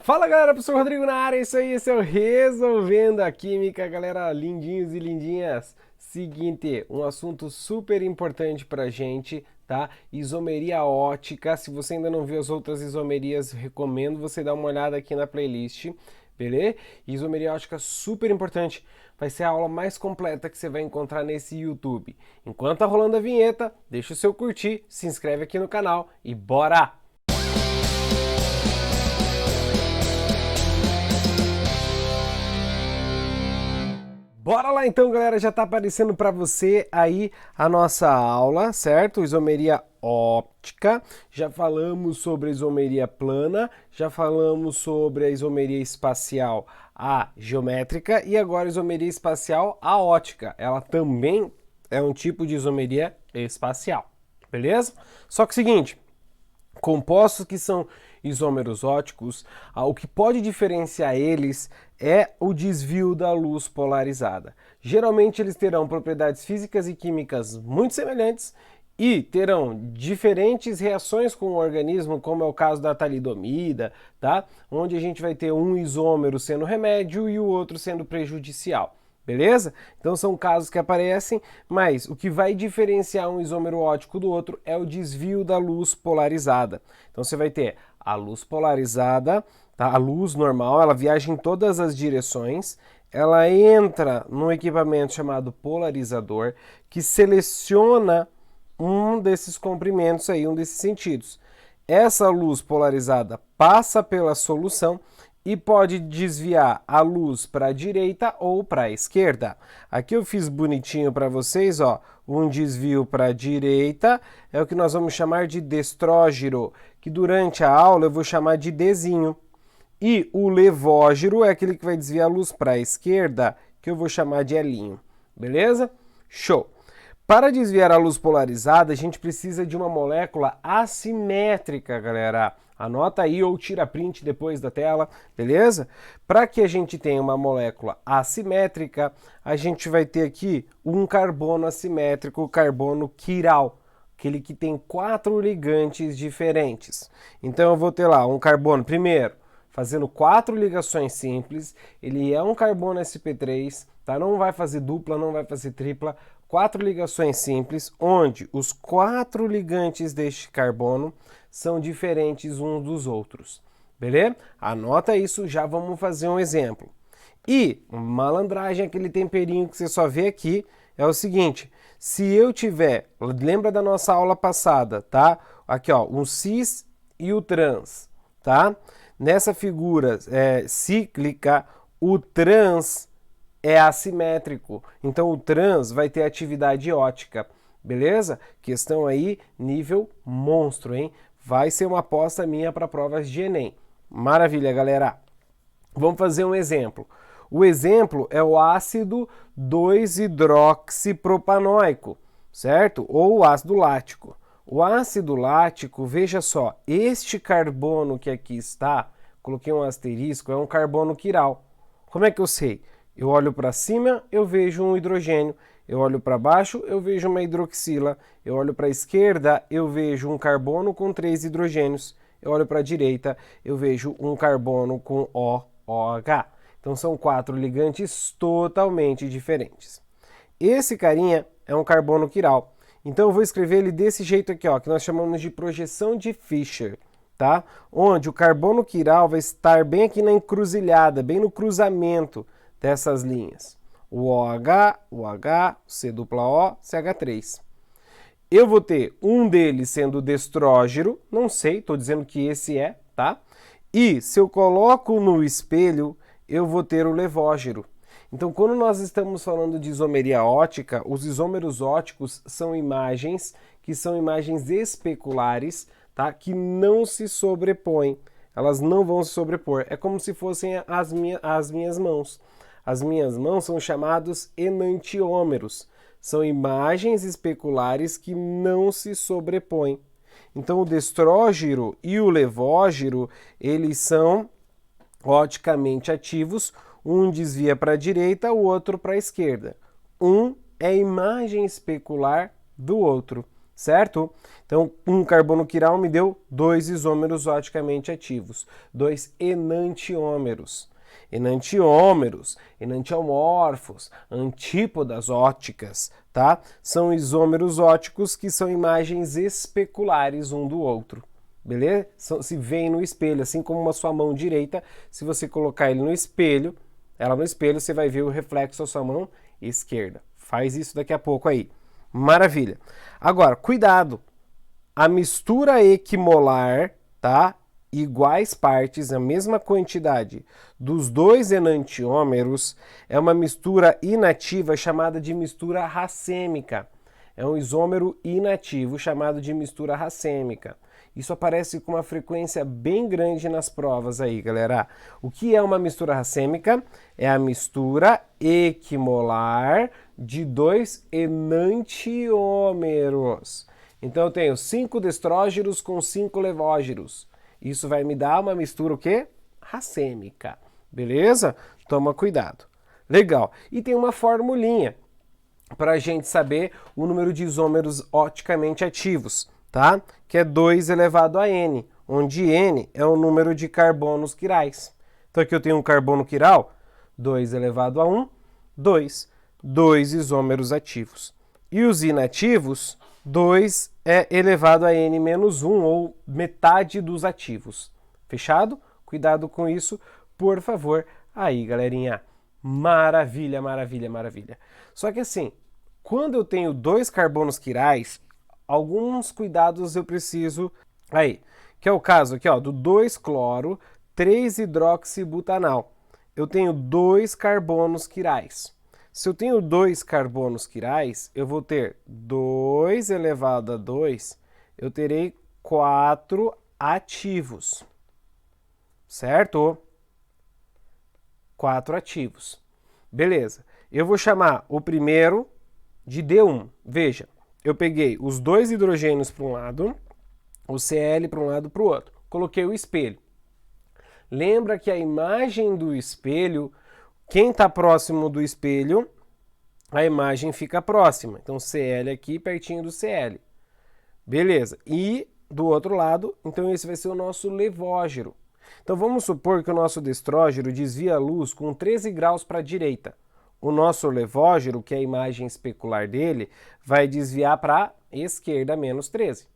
Fala galera, professor Rodrigo na área, isso aí, esse é o Resolvendo a Química, galera, lindinhos e lindinhas. Seguinte, um assunto super importante pra gente, tá? Isomeria ótica, se você ainda não viu as outras isomerias, recomendo você dar uma olhada aqui na playlist, beleza? Isomeria ótica super importante, vai ser a aula mais completa que você vai encontrar nesse YouTube. Enquanto tá rolando a vinheta, deixa o seu curtir, se inscreve aqui no canal e bora! Bora lá então, galera, já tá aparecendo para você aí a nossa aula, certo? Isomeria óptica, já falamos sobre a isomeria plana, já falamos sobre a isomeria espacial, a geométrica, e agora a isomeria espacial, a ótica. Ela também é um tipo de isomeria espacial, beleza? Só que é o seguinte, compostos que são isômeros óticos, o que pode diferenciar eles é o desvio da luz polarizada. Geralmente eles terão propriedades físicas e químicas muito semelhantes e terão diferentes reações com o organismo, como é o caso da talidomida, tá? Onde a gente vai ter um isômero sendo remédio e o outro sendo prejudicial. Beleza? Então são casos que aparecem, mas o que vai diferenciar um isômero óptico do outro é o desvio da luz polarizada. Então você vai ter a luz polarizada, tá? A luz normal, ela viaja em todas as direções, ela entra num equipamento chamado polarizador, que seleciona um desses comprimentos aí, um desses sentidos. Essa luz polarizada passa pela solução e pode desviar a luz para a direita ou para a esquerda. Aqui eu fiz bonitinho para vocês, ó, um desvio para a direita é o que nós vamos chamar de destrógiro, que durante a aula eu vou chamar de Dzinho. E o levógiro é aquele que vai desviar a luz para a esquerda, que eu vou chamar de Elinho. Beleza? Show! Para desviar a luz polarizada, a gente precisa de uma molécula assimétrica, galera. Anota aí ou tira print depois da tela, beleza? Para que a gente tenha uma molécula assimétrica, a gente vai ter aqui um carbono assimétrico, o carbono quiral, aquele que tem 4 ligantes diferentes. Então eu vou ter lá um carbono, primeiro, fazendo 4 ligações simples, ele é um carbono sp3, tá? Não vai fazer dupla, não vai fazer tripla, 4 ligações simples, onde os 4 ligantes deste carbono são diferentes uns dos outros. Beleza? Anota isso, já vamos fazer um exemplo. E malandragem, aquele temperinho que você só vê aqui, é o seguinte: se eu tiver, lembra da nossa aula passada, tá? Aqui ó, um cis e o trans, tá? Nessa figura cíclica, o trans é assimétrico. Então o trans vai ter atividade ótica. Beleza? Questão aí, nível monstro, hein? Vai ser uma aposta minha para provas de Enem. Maravilha, galera. Vamos fazer um exemplo. O exemplo é o ácido 2-hidroxipropanoico, certo? Ou o ácido lático. O ácido lático, veja só, este carbono que aqui está, coloquei um asterisco, é um carbono quiral. Como é que eu sei? Eu olho para cima, eu vejo um hidrogênio. Eu olho para baixo, eu vejo uma hidroxila. Eu olho para a esquerda, eu vejo um carbono com 3 hidrogênios. Eu olho para a direita, eu vejo um carbono com OH. Então são 4 ligantes totalmente diferentes. Esse carinha é um carbono quiral. Então eu vou escrever ele desse jeito aqui, ó, que nós chamamos de projeção de Fischer, tá? Onde o carbono quiral vai estar bem aqui na encruzilhada, bem no cruzamento dessas linhas. O OH, o H, C dupla O, CH3. Eu vou ter um deles sendo destrógero, não sei, estou dizendo que esse é, tá? E se eu coloco no espelho, eu vou ter o levógero. Então, quando nós estamos falando de isomeria ótica, os isômeros óticos são imagens que são imagens especulares, tá? Que não se sobrepõem. Elas não vão se sobrepor. É como se fossem as minhas mãos. As minhas mãos são chamados enantiômeros. São imagens especulares que não se sobrepõem. Então, o destrógiro e o levógiro, eles são oticamente ativos. Um desvia para a direita, o outro para a esquerda. Um é imagem especular do outro, certo? Então, um carbono quiral me deu 2 isômeros oticamente ativos, 2 enantiômeros. Enantiômeros, enantiomorfos, antípodas óticas, tá? São isômeros óticos que são imagens especulares um do outro, beleza? Se veem no espelho, assim como a sua mão direita, se você colocar ele no espelho, ela no espelho, você vai ver o reflexo da sua mão esquerda. Faz isso daqui a pouco aí. Maravilha. Agora, cuidado. A mistura equimolar, tá? Iguais partes, a mesma quantidade dos 2 enantiômeros, é uma mistura inativa chamada de mistura racêmica. É um isômero inativo chamado de mistura racêmica. Isso aparece com uma frequência bem grande nas provas aí, galera. O que é uma mistura racêmica? É a mistura equimolar de 2 enantiômeros. Então eu tenho 5 destrógeros com 5 levógeros. Isso vai me dar uma mistura o quê? Racêmica. Beleza? Toma cuidado. Legal. E tem uma formulinha para a gente saber o número de isômeros oticamente ativos, tá? Que é 2 elevado a n, onde n é o número de carbonos quirais. Então aqui eu tenho um carbono quiral, 2 elevado a 1, 2. 2 isômeros ativos. E os inativos, 2 é elevado a n menos 1, ou metade dos ativos. Fechado? Cuidado com isso, por favor. Aí, galerinha. Maravilha, maravilha, maravilha. Só que assim, quando eu tenho 2 carbonos quirais, alguns cuidados eu preciso aí, que é o caso aqui, ó, do 2-cloro, 3-hidroxibutanal. Eu tenho 2 carbonos quirais. Se eu tenho 2 carbonos quirais, eu vou ter 2 elevado a 2, eu terei 4 ativos, certo? 4 ativos. Beleza. Eu vou chamar o primeiro de D1. Veja, eu peguei os 2 hidrogênios para um lado, o Cl para um lado para o outro. Coloquei o espelho. Lembra que a imagem do espelho, quem está próximo do espelho, a imagem fica próxima. Então, Cl aqui pertinho do Cl. Beleza. E do outro lado, então esse vai ser o nosso levógero. Então, vamos supor que o nosso destrógero desvia a luz com 13 graus para a direita. O nosso levógero, que é a imagem especular dele, vai desviar para a esquerda, menos 13.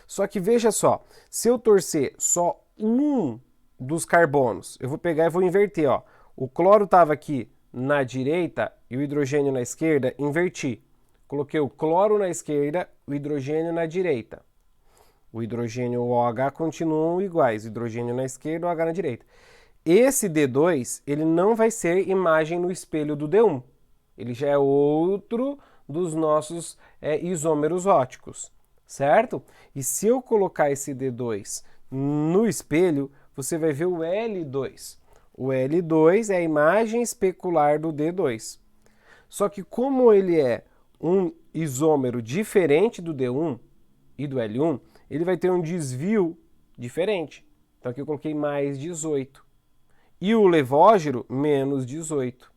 Só que veja só, se eu torcer só um dos carbonos, eu vou pegar e vou inverter, ó. O cloro estava aqui na direita e o hidrogênio na esquerda, inverti. Coloquei o cloro na esquerda, o hidrogênio na direita. O hidrogênio e o OH continuam iguais, o hidrogênio na esquerda e o OH na direita. Esse D2, ele não vai ser imagem no espelho do D1. Ele já é outro dos nossos isômeros óticos, certo? E se eu colocar esse D2 no espelho, você vai ver o L2. O L2 é a imagem especular do D2. Só que como ele é um isômero diferente do D1 e do L1, ele vai ter um desvio diferente. Então aqui eu coloquei mais 18. E o levógero, menos 18.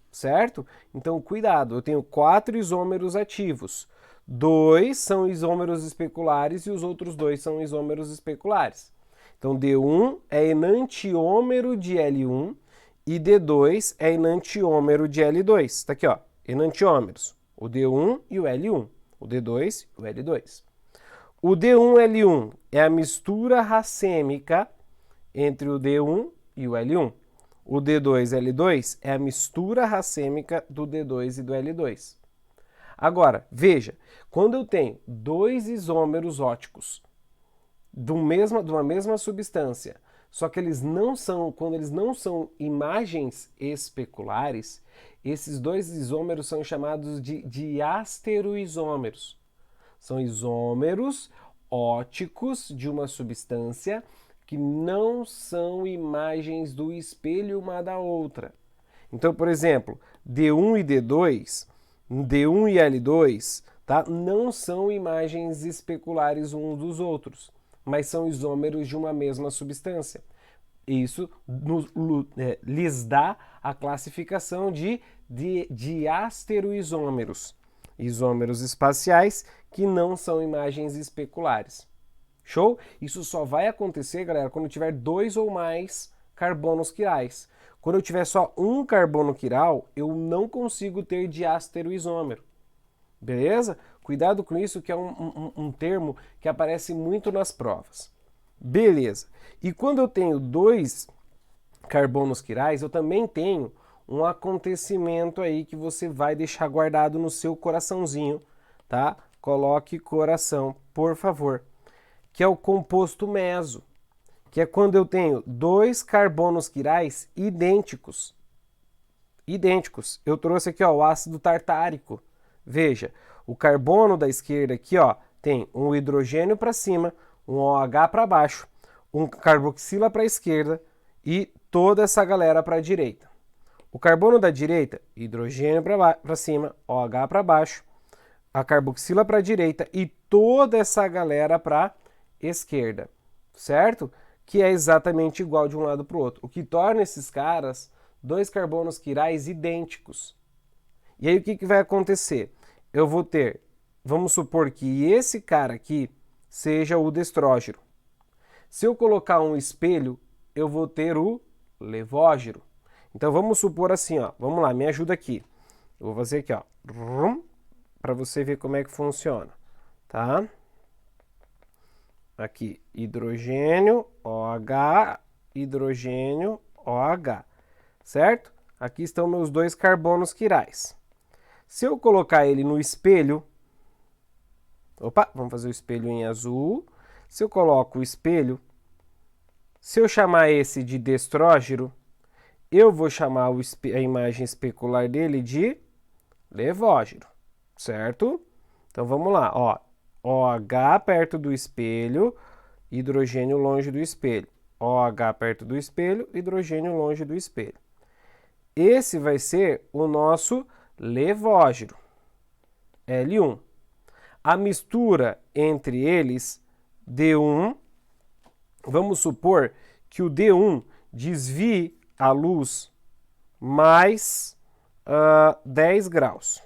Certo? Então cuidado, eu tenho 4 isômeros ativos. 2 são isômeros especulares e os outros 2 são isômeros especulares. Então, D1 é enantiômero de L1 e D2 é enantiômero de L2. Está aqui, ó, enantiômeros. O D1 e o L1. O D2 e o L2. O D1-L1 é a mistura racêmica entre o D1 e o L1. O D2-L2 é a mistura racêmica do D2 e do L2. Agora, veja, quando eu tenho 2 isômeros óticos de uma mesma substância, só que quando eles não são imagens especulares, esses 2 isômeros são chamados de diastereoisômeros. São isômeros óticos de uma substância que não são imagens do espelho uma da outra. Então, por exemplo, D1 e D2, D1 e L2, tá? Não são imagens especulares uns dos outros, mas são isômeros de uma mesma substância. Isso lhes dá a classificação de diastereoisômeros. isômeros espaciais que não são imagens especulares. Show? Isso só vai acontecer, galera, quando tiver 2 ou mais carbonos quirais. Quando eu tiver só um carbono quiral, eu não consigo ter diástero isômero. Beleza? Cuidado com isso, que é um termo que aparece muito nas provas. Beleza. E quando eu tenho 2 carbonos quirais, eu também tenho um acontecimento aí que você vai deixar guardado no seu coraçãozinho, tá? Coloque coração, por favor. Que é o composto meso, que é quando eu tenho 2 carbonos quirais idênticos. Idênticos. Eu trouxe aqui, ó, o ácido tartárico. Veja, o carbono da esquerda aqui, ó, tem um hidrogênio para cima, um OH para baixo, um carboxila para a esquerda e toda essa galera para a direita. O carbono da direita, hidrogênio para cima, OH para baixo, a carboxila para a direita e toda essa galera para a esquerda, certo? Que é exatamente igual de um lado para o outro, o que torna esses caras 2 carbonos quirais idênticos. E aí o que vai acontecer? Eu vou ter, vamos supor que esse cara aqui seja o destrógero. Se eu colocar um espelho, eu vou ter o levógero. Então vamos supor assim, ó, vamos lá, me ajuda aqui. Eu vou fazer aqui, ó, para você ver como é que funciona, tá? Aqui, hidrogênio, OH, hidrogênio, OH, certo? Aqui estão meus 2 carbonos quirais. Se eu colocar ele no espelho, opa, vamos fazer o espelho em azul. Se eu coloco o espelho, se eu chamar esse de destrógero, eu vou chamar a imagem especular dele de levógero, certo? Então vamos lá, ó. OH perto do espelho, hidrogênio longe do espelho. OH perto do espelho, hidrogênio longe do espelho. Esse vai ser o nosso levógero, L1. A mistura entre eles, D1, vamos supor que o D1 desvie a luz mais 10 graus.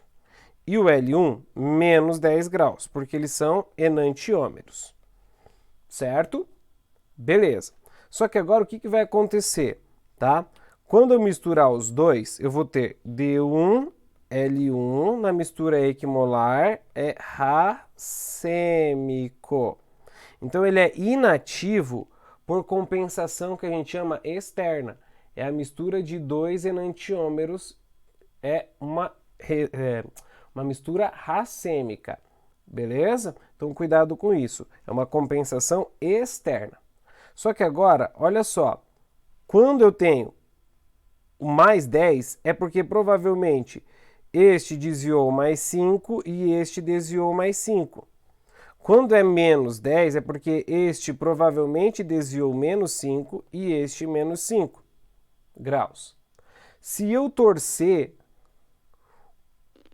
E o L1 menos 10 graus, porque eles são enantiômeros. Certo? Beleza. Só que agora o que vai acontecer? Tá? Quando eu misturar os dois, eu vou ter D1, L1 na mistura equimolar é racêmico. Então ele é inativo por compensação que a gente chama externa. É a mistura de 2 enantiômeros, é uma mistura racêmica, beleza? Então cuidado com isso, é uma compensação externa. Só que agora, olha só, quando eu tenho o mais 10, é porque provavelmente este desviou mais 5 e este desviou mais 5. Quando é menos 10, é porque este provavelmente desviou menos 5 e este menos 5 graus. Se eu torcer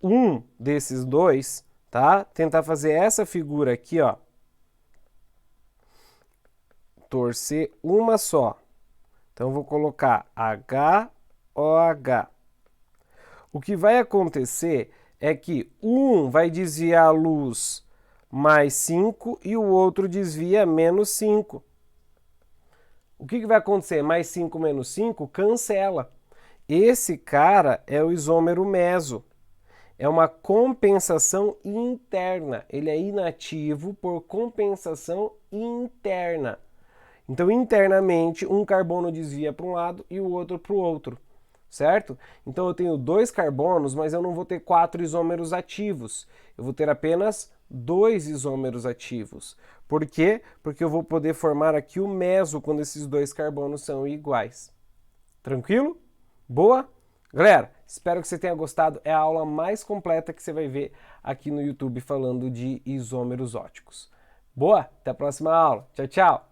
um desses dois, tá? Tentar fazer essa figura aqui, ó. Torcer uma só. Então, eu vou colocar HOH. O que vai acontecer é que um vai desviar a luz mais 5 e o outro desvia menos 5. O que vai acontecer? Mais 5 menos 5 cancela. Esse cara é o isômero meso. É uma compensação interna. Ele é inativo por compensação interna. Então, internamente, um carbono desvia para um lado e o outro para o outro, certo? Então, eu tenho 2 carbonos, mas eu não vou ter 4 isômeros ativos. Eu vou ter apenas 2 isômeros ativos. Por quê? Porque eu vou poder formar aqui o meso quando esses 2 carbonos são iguais. Tranquilo? Boa? Galera, espero que você tenha gostado. É a aula mais completa que você vai ver aqui no YouTube falando de isômeros óticos. Boa? Até a próxima aula. Tchau, tchau!